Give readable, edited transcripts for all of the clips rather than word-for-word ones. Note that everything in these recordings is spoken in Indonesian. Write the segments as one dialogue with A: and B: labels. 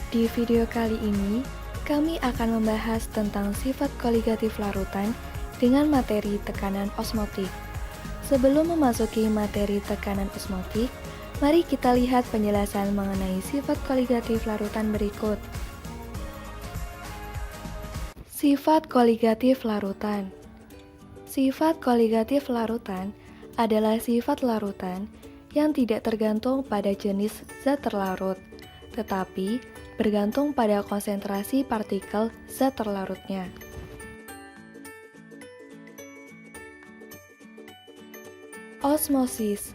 A: Di video kali ini, kami akan membahas tentang sifat koligatif larutan dengan materi tekanan osmotik. Sebelum memasuki materi tekanan osmotik, mari kita lihat penjelasan mengenai sifat koligatif larutan berikut. Sifat koligatif larutan. Sifat koligatif larutan adalah sifat larutan yang tidak tergantung pada jenis zat terlarut, tetapi bergantung pada konsentrasi partikel zat terlarutnya. Osmosis.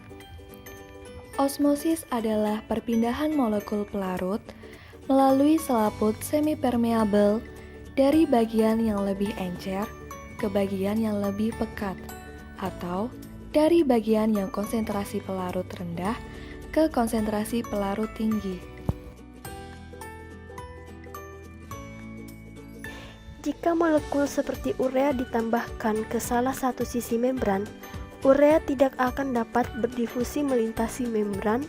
A: Osmosis adalah perpindahan molekul pelarut melalui selaput semipermeabel dari bagian yang lebih encer ke bagian yang lebih pekat, atau dari bagian yang konsentrasi pelarut rendah ke konsentrasi pelarut tinggi.
B: Jika molekul seperti urea ditambahkan ke salah satu sisi membran, urea tidak akan dapat berdifusi melintasi membran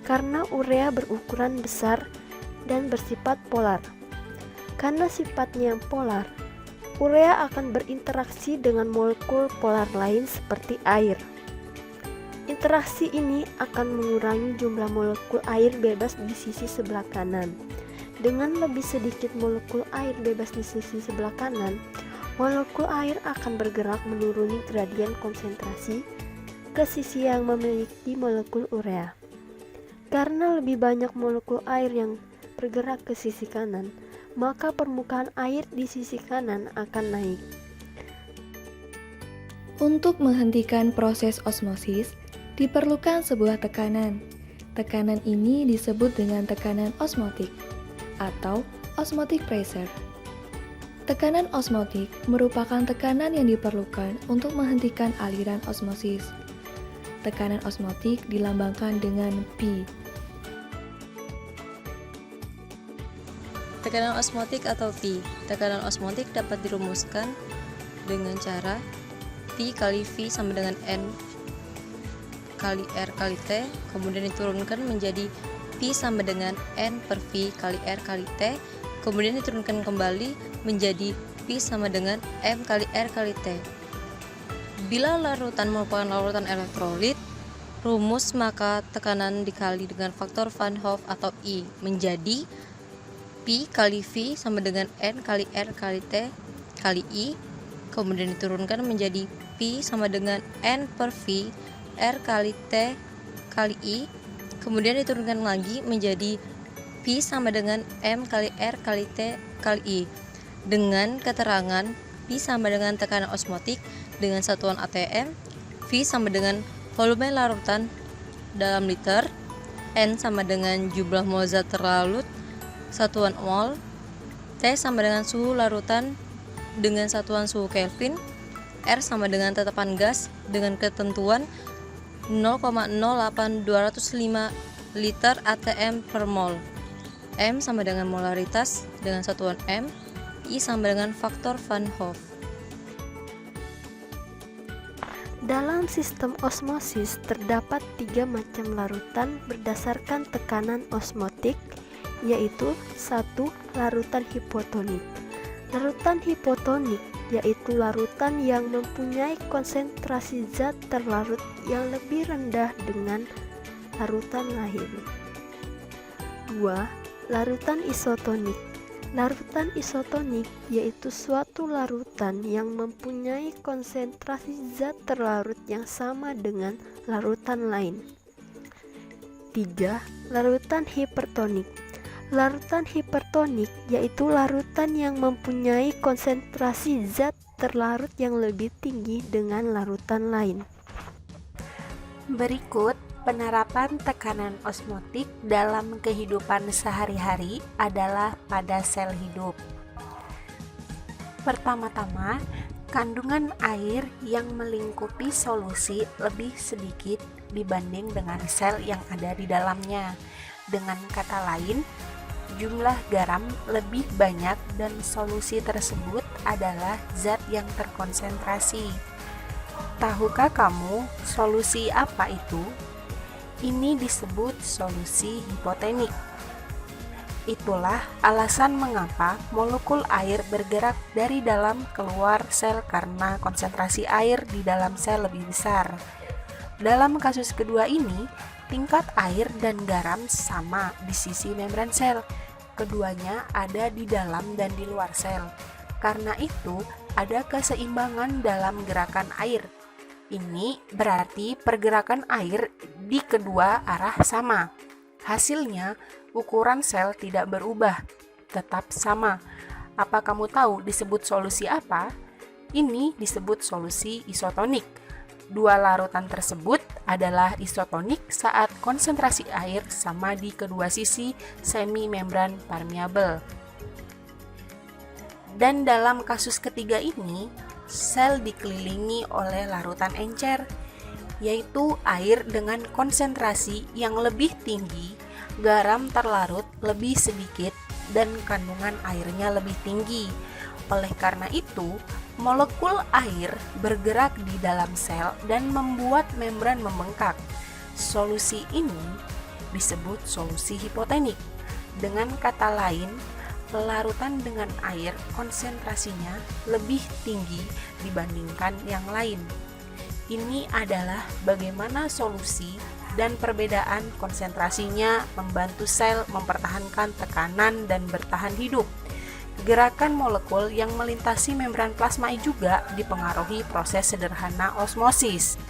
B: karena urea berukuran besar dan bersifat polar. Karena sifatnya polar, urea akan berinteraksi dengan molekul polar lain seperti air. Interaksi ini akan mengurangi jumlah molekul air bebas di sisi sebelah kanan. Dengan lebih sedikit molekul air bebas di sisi sebelah kanan, molekul air akan bergerak menuruni gradien konsentrasi ke sisi yang memiliki molekul urea. Karena lebih banyak molekul air yang bergerak ke sisi kanan, maka permukaan air di sisi kanan akan naik.
A: Untuk menghentikan proses osmosis, diperlukan sebuah tekanan. Tekanan ini disebut dengan tekanan osmotik atau osmotic pressure. Tekanan osmotik merupakan tekanan yang diperlukan untuk menghentikan aliran osmosis. Tekanan osmotik dilambangkan dengan P.
C: Tekanan osmotik atau P. Tekanan osmotik dapat dirumuskan dengan cara P kali V sama dengan N kali R kali T, kemudian diturunkan menjadi P sama dengan N per V kali R kali T, kemudian diturunkan kembali menjadi P sama dengan M kali R kali T. Bila larutan merupakan larutan elektrolit, rumus maka tekanan dikali dengan faktor Van Hoff atau I menjadi P kali V sama dengan N kali R kali T kali I, kemudian diturunkan menjadi P sama dengan N per V R kali T kali I, kemudian diturunkan lagi menjadi P sama dengan M kali R kali T kali I, dengan keterangan P sama dengan tekanan osmotik dengan satuan ATM, V sama dengan volume larutan dalam liter, N sama dengan jumlah mol zat terlarut satuan mol, T sama dengan suhu larutan dengan satuan suhu Kelvin, R sama dengan tetapan gas dengan ketentuan 0,08205 liter ATM per mol, M sama dengan molaritas dengan satuan M, I sama dengan faktor Van Hoff.
B: Dalam sistem osmosis terdapat 3 macam larutan berdasarkan tekanan osmotik, yaitu 1. Larutan hipotonik. Larutan hipotonik yaitu larutan yang mempunyai konsentrasi zat terlarut yang lebih rendah dengan larutan lain. 2. Larutan isotonik. Larutan isotonik yaitu suatu larutan yang mempunyai konsentrasi zat terlarut yang sama dengan larutan lain. 3. Larutan hipertonik. Larutan hipertonik yaitu larutan yang mempunyai konsentrasi zat terlarut yang lebih tinggi dengan larutan lain. Berikut penerapan tekanan osmotik dalam kehidupan sehari-hari adalah pada sel hidup. Pertama-tama, kandungan air yang melingkupi solusi lebih sedikit dibanding dengan sel yang ada di dalamnya. Dengan kata lain, jumlah garam lebih banyak dan solusi tersebut adalah zat yang terkonsentrasi. Tahukah kamu solusi apa itu? Ini disebut solusi hipotenik.
D: Itulah alasan mengapa molekul air bergerak dari dalam keluar sel karena konsentrasi air di dalam sel lebih besar. Dalam kasus kedua ini, tingkat air dan garam sama di sisi membran sel. Keduanya ada di dalam dan di luar sel. Karena itu, ada keseimbangan dalam gerakan air. Ini berarti pergerakan air di kedua arah sama. Hasilnya, ukuran sel tidak berubah, tetap sama. Apa kamu tahu disebut solusi apa? Ini disebut solusi isotonik. Dua larutan tersebut adalah isotonik saat konsentrasi air sama di kedua sisi semi-membran permeabel. Dan dalam kasus ketiga ini, sel dikelilingi oleh larutan encer, yaitu air dengan konsentrasi yang lebih tinggi, garam terlarut lebih sedikit, dan kandungan airnya lebih tinggi. Oleh karena itu, molekul air bergerak di dalam sel dan membuat membran membengkak. Solusi ini disebut solusi hipotenik. Dengan kata lain, larutan dengan air konsentrasinya lebih tinggi dibandingkan yang lain. Ini adalah bagaimana solusi dan perbedaan konsentrasinya membantu sel mempertahankan tekanan dan bertahan hidup. Gerakan molekul yang melintasi membran plasma juga dipengaruhi proses sederhana osmosis.